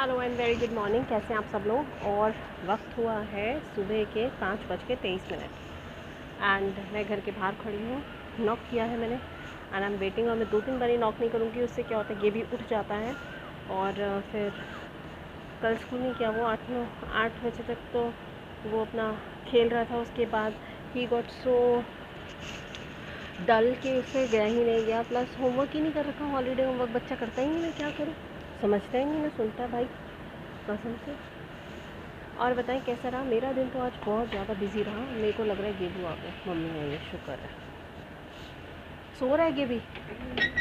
Hello and very good morning. कैसे हैं आप सब लोग। और वक्त हुआ है सुबह के 5:23 एंड मैं घर के बाहर खड़ी हूँ। नॉक किया है मैंने एंड आई एम वेटिंग। और मैं 2-3 बार नॉक नहीं करूँगी, उससे क्या होता है ये भी उठ जाता है। और फिर कल स्कूल नहीं किया वो 8 बजे तक, तो वो अपना खेल रहा था। उसके बाद ही गॉट सो डल के उससे गया ही नहीं गया। प्लस होमवर्क ही नहीं कर रखा, हॉलीडे होमवर्क बच्चा करता ही नहीं। मैं क्या करूँ, समझता ही नहीं ना, सुनता भाई कसम से। और बताएं कैसा रहा मेरा दिन। तो आज बहुत ज़्यादा बिजी रहा। मेरे को लग रहा है गेबू आ गया, मम्मी आई है, शुक्र है। सो रहा है गेबी?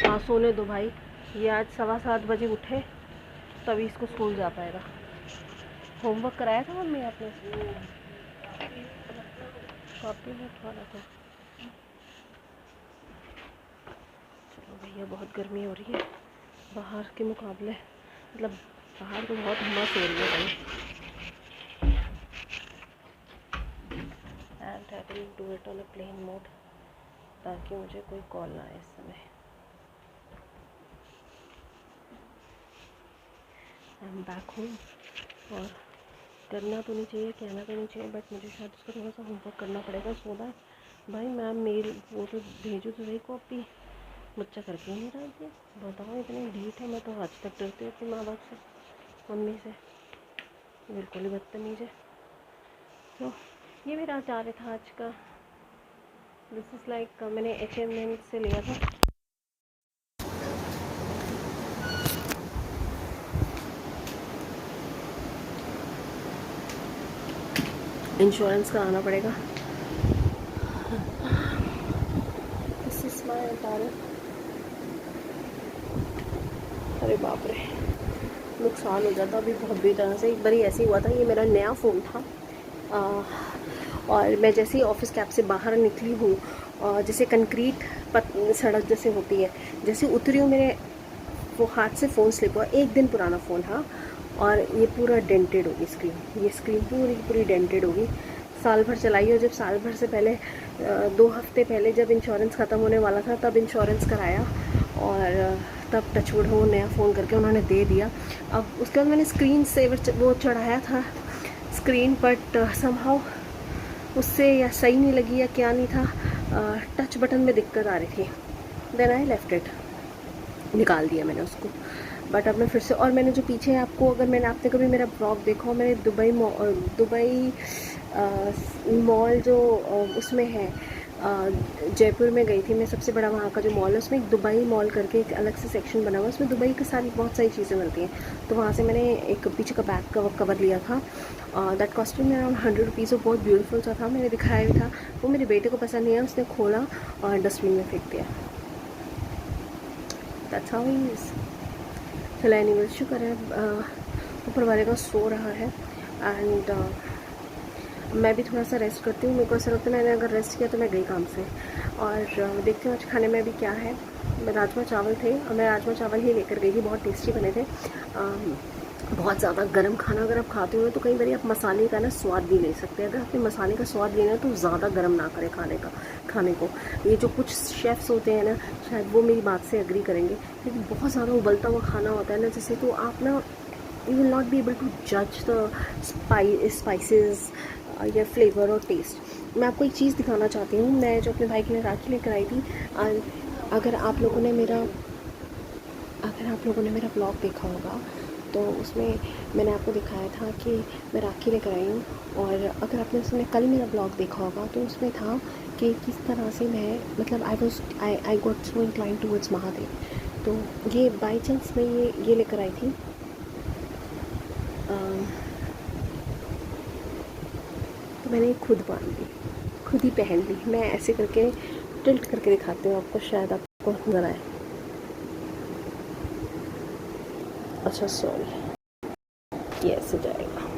हाँ सोने दो भाई। ये आज 7:15 बजे उठे तभी इसको स्कूल जा पाएगा। होमवर्क कराया था मम्मी आपने? कॉपी में वाला था। चलो भैया, बहुत गर्मी हो रही है बाहर के मुकाबले। मतलब बाहर तो बहुत हुमस हो रही है भाई। And I will do it on a plane mode ताकि मुझे कोई कॉल ना आए इस समय। I am back home. और करना तो नहीं चाहिए, कहना तो नहीं चाहिए, बट मुझे शायद उसका थोड़ा सा होमवर्क करना पड़ेगा। सो दैट भाई मैम मेल वो तो भेजो तो सही कॉपी, बच्चा करके ही नहीं रहा है। बताओ इतनी ढीठ है। मैं तो आज तक डरती हूँ अपने माँ बाप से, मम्मी से, बिल्कुल ही बदतमीज़ है। तो ये मेरा आचार्य था आज का। दिस इज़ लाइक मैंने H&M से लिया था। इंश्योरेंस कराना पड़ेगा। दिस इज़ माय आचार्य। अरे बाप रे, नुकसान हो जाता अभी बहुत बुरी तरह से। एक बार ऐसे ही हुआ था। ये मेरा नया फ़ोन था और मैं जैसे ही ऑफिस कैब से बाहर निकली हूँ, जैसे कंक्रीट सड़क जैसे होती है, जैसे उतरी हूँ, मेरे वो हाथ से फ़ोन स्लिप हुआ। 1 दिन पुराना फ़ोन था और ये पूरा डेंटेड होगी स्क्रीन। ये स्क्रीन पूरी पूरी डेंटेड होगी। साल भर चलाई। और जब साल भर से पहले 2 हफ्ते पहले जब इंश्योरेंस ख़त्म होने वाला था तब इंश्योरेंस कराया और तब टचवुड हो नया फ़ोन करके उन्होंने दे दिया। अब उसके बाद मैंने स्क्रीन सेवर वो चढ़ाया था स्क्रीन, बट समहाउ उससे या सही नहीं लगी या क्या नहीं था, टच बटन में दिक्कत आ रही थी। देन आई लेफ्ट इट, निकाल दिया मैंने उसको। बट अब मैं फिर से, और मैंने जो पीछे आपको, अगर मैंने आपने कभी मेरा ब्लॉग देखा हो, मैंने दुबई मॉल जो उसमें है, जयपुर में गई थी मैं। सबसे बड़ा वहाँ का जो मॉल है, उसमें एक दुबई मॉल करके एक अलग से सेक्शन बना हुआ है। उसमें दुबई की सारी बहुत सारी चीज़ें मिलती हैं। तो वहाँ से मैंने एक पीछे का बैक कवर लिया था। That cost me around 100 rupees. वो बहुत ब्यूटीफुल सा था, मैंने दिखाया भी था। वो मेरे बेटे को पसंद नहीं आया, उसने खोला और डस्टबिन में फेंक दिया। That's how he is. चलो एनीवे, शुक्र है ऊपर वाले का सो रहा है। एंड मैं भी थोड़ा सा रेस्ट करती हूँ। मेरे को ऐसा लगता है मैंने अगर रेस्ट किया तो मैं गई काम से। और देखती हूँ आज खाने में भी क्या है। राजमा चावल थे और मैं राजमा चावल ही लेकर गई थी। बहुत टेस्टी बने थे। बहुत ज़्यादा गर्म खाना अगर आप खाते हो तो कई बार आप मसाले का ना स्वाद भी ले सकते हैं। अगर आपने मसाले का स्वाद लेना है तो ज़्यादा गर्म ना करें खाने को। ये जो कुछ शेफ़्स होते हैं ना, शायद वो मेरी बात से एग्री करेंगे, क्योंकि बहुत ज़्यादा उबलता हुआ खाना होता है ना, जैसे तो आप ना you will not be able to जज द स्पाइसेस या फ्लेवर और टेस्ट। मैं आपको एक चीज़ दिखाना चाहती हूँ। मैं जो अपने भाई के लिए राखी लेकर आई थी, अगर आप लोगों ने मेरा ब्लॉग देखा होगा तो उसमें मैंने आपको दिखाया था कि मैं राखी लेकर आई हूँ। और अगर आपने उसमें कल मेरा ब्लॉग देखा होगा तो उसमें था कि किस तरह से मैं, मतलब I got so incline towards Mahadev. तो ये बाई चांस मैं ये लेकर आई थी। तो मैंने खुद बांध ली, खुद ही पहन ली। मैं ऐसे करके टिल्ट करके दिखाती हूँ आपको, शायद आपको नजर आए। अच्छा सॉरी, ये ऐसे जाएगा।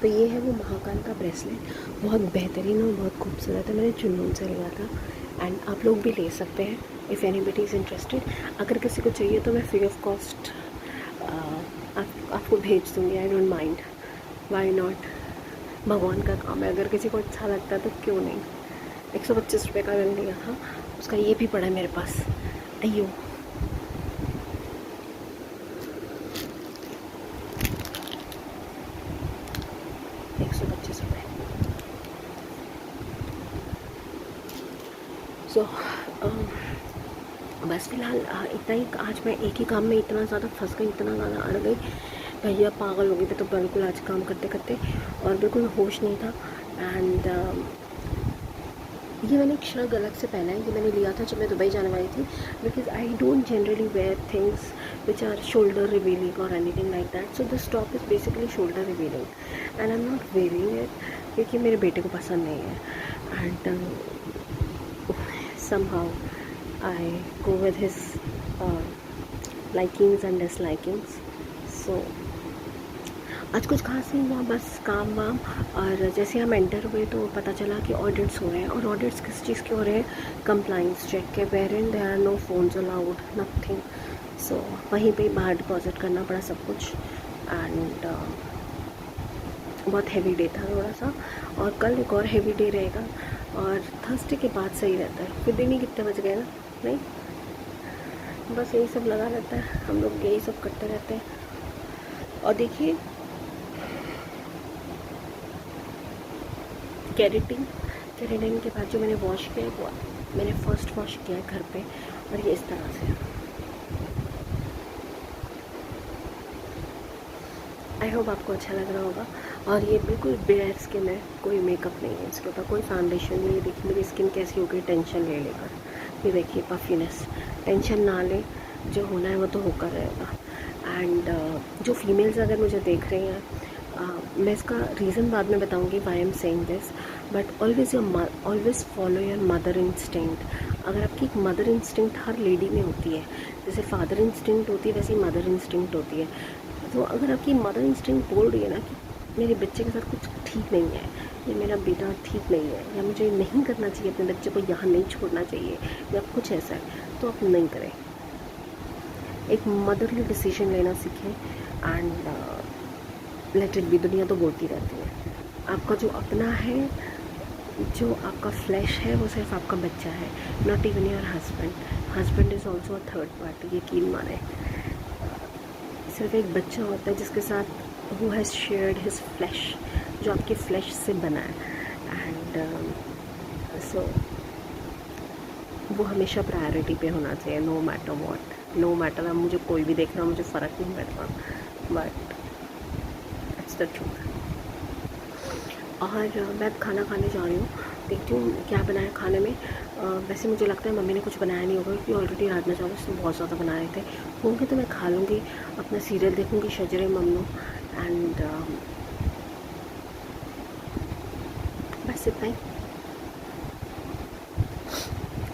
तो ये है वो महाकाल का ब्रेसलेट। बहुत बेहतरीन और बहुत खूबसूरत है। मैंने चुन्नून से लिया था एंड आप लोग भी ले सकते हैं इफ़ एनीबडी इज़ इंटरेस्टेड। अगर किसी को चाहिए तो मैं फ्री ऑफ कॉस्ट आपको भेज दूँगी, I don't mind, why not. भगवान का काम है, अगर किसी को अच्छा लगता है तो क्यों नहीं। 125 रुपये का मैंने लिया था, उसका ये भी पड़ा है मेरे पास। अयो, सो बस फ़िलहाल इतना ही। आज मैं एक ही काम में इतना ज़्यादा फंस गई, इतना ज़्यादा अड़ गई, भैया पागल हो गए थे तो बिल्कुल आज काम करते करते, और बिल्कुल होश नहीं था। एंड ये मैंने एक श्रग अलग से पहना है, ये मैंने लिया था जब मैं दुबई जाने वाली थी, because I don't generally wear things which are shoulder revealing और anything like that. So this top is basically shoulder revealing and I am not wearing it क्योंकि मेरे बेटे को पसंद नहीं है। And somehow I go with his likings and dislikings. So आज कुछ खास नहीं हुआ, बस काम वाम। और जैसे हम एंटर हुए तो पता चला कि ऑडिट्स हो रहे हैं, और ऑडिट्स किस चीज़ के हो रहे हैं, कंप्लाइंस चेक के, wherein there are no phones allowed, nothing. So वहीं पे बाहर डिपॉजिट करना पड़ा सब कुछ। एंड बहुत हैवी डे था थोड़ा सा, और कल एक और हैवी डे रहेगा, और थर्सडे के बाद सही रहता है। फिर दिन ही कितने बज गए ना, नहीं, बस यही सब लगा रहता है, हम लोग यही सब करते रहते हैं। और देखिए कैरेटिन के बाद जो मैंने वॉश किया है, वो मैंने फर्स्ट वॉश किया है घर पे, और ये इस तरह से। आई होप आपको अच्छा लग रहा होगा। और ये बिल्कुल बेयर स्किन है, कोई मेकअप नहीं है इसके ऊपर, कोई फाउंडेशन नहीं है। देखिए मेरी स्किन कैसी हो गई टेंशन ले लेकर, ये देखिए पफीनेस। टेंशन ना ले, जो होना है वो तो होकर रहेगा। एंड जो फीमेल्स अगर मुझे देख रही हैं, मैं इसका रीज़न बाद में बताऊंगी why I am saying this, but always follow your mother instinct. अगर आपकी एक मदर इंस्टिंक्ट हर लेडी में होती है, जैसे फादर इंस्टिंक्ट होती है वैसे ही मदर इंस्टिंक्ट होती है। तो अगर आपकी मदर इंस्टिंक्ट बोल रही है ना कि मेरे बच्चे के साथ कुछ ठीक नहीं है, या मेरा बेटा ठीक नहीं है, या मुझे नहीं करना चाहिए, अपने बच्चे को यहाँ नहीं छोड़ना चाहिए, या कुछ ऐसा है, तो आप नहीं करें। एक मदरली डिसीजन लेना सीखें एंड लेट इट बी। दुनिया तो बोलती रहती है, आपका जो अपना है, जो आपका फ्लैश है, वो सिर्फ आपका बच्चा है, not even your husband. Husband is also a third party, यकीन माने। सिर्फ एक बच्चा होता है जिसके साथ who has shared his flesh, जो आपके फ्लैश से बना है। एंड सो वो हमेशा प्रायोरिटी पे होना चाहिए, no matter what, no matter. अब मुझे कोई भी देख रहा, मुझे फ़र्क नहीं पड़ता, बट इट्स द ट्रूथ। और मैं खाना खाने जा रही हूँ, देखती हूँ क्या बनाया खाने में। वैसे मुझे लगता है मम्मी ने कुछ बनाया नहीं होगा, क्योंकि ऑलरेडी रात में चावल उसने बहुत ज़्यादा बना रहे थे होंगे, तो मैं खा लूँगी, अपना सीरियल देखूँगी, शजरे ममनू। एंड बस इतना ही।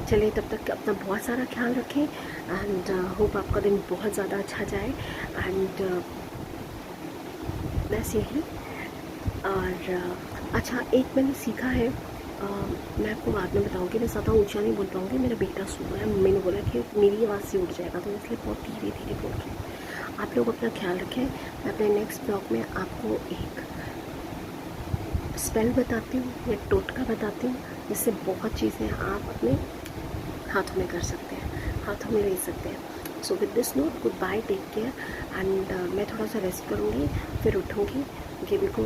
चलिए तब तक अपना बहुत सारा ख्याल रखें, एंड होप आपका दिन बहुत ज़्यादा अच्छा जाए। एंड बस यही। और अच्छा, एक मैंने सीखा है, मैं आपको बाद में बताऊंगी, मैं ज़्यादा ऊंचा नहीं बोल पाऊँगी, मेरा बेटा सो रहा है, मम्मी ने बोला कि मेरी आवाज़ से उठ जाएगा, तो इसलिए बहुत धीरे धीरे बोल रही हूँ। आप लोग अपना ख्याल रखें। मैं अपने नेक्स्ट ब्लॉग में आपको एक स्पेल बताती हूँ, या टोटका बताती हूँ, जिससे बहुत चीज़ें आप अपने हाथों में कर सकते हैं, हाथों में ले सकते हैं। So with this note, good bye, take care. And मैं थोड़ा सा रेस्ट करूँगी, फिर उठूँगी, गेबी को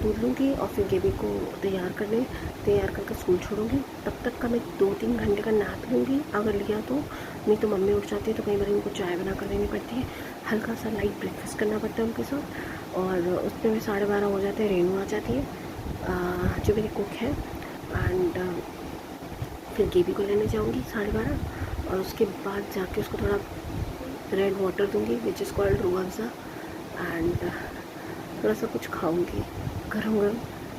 दूध लूँगी, और फिर गेबी को तैयार करके स्कूल छोड़ूंगी। तब तक का मैं 2-3 घंटे का नैप लूँगी, अगर लिया तो। नहीं तो मम्मी उठ जाती है, तो कई बार उनको चाय बना कर देनी पड़ती है, हल्का सा लाइट ब्रेकफास्ट करना पड़ता है उनके साथ, और उसमें भी 12:30 हो जाते हैं। रेनू आ जाती है, जो मेरी कुक है। एंड फिर गेबी को लेने जाऊँगी 12:30, और उसके बाद जाके उसको थोड़ा रेड वाटर दूँगी, which is called Rooh Afza. And थोड़ा सा कुछ खाऊंगी, गरम गरम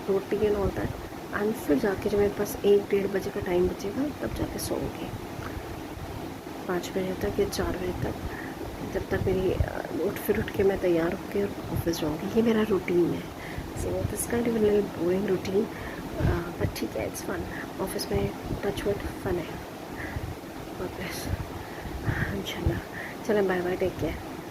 रोटी एंड ऑल दैट। एंड फिर जाके जब मेरे पास 1-1:30 बजे का टाइम बचेगा, तब जाके सोऊंगी 5 बजे तक या 4 बजे तक, जब तक मेरी उठ के मैं तैयार होकर ऑफिस जाऊँगी। ये मेरा रूटीन है। So this kind of a little boring routine, but ठीक है, इट्स फन। ऑफिस में टच वुड फन है, इंशाल्लाह। चलें, बाय बाय, टेक केयर।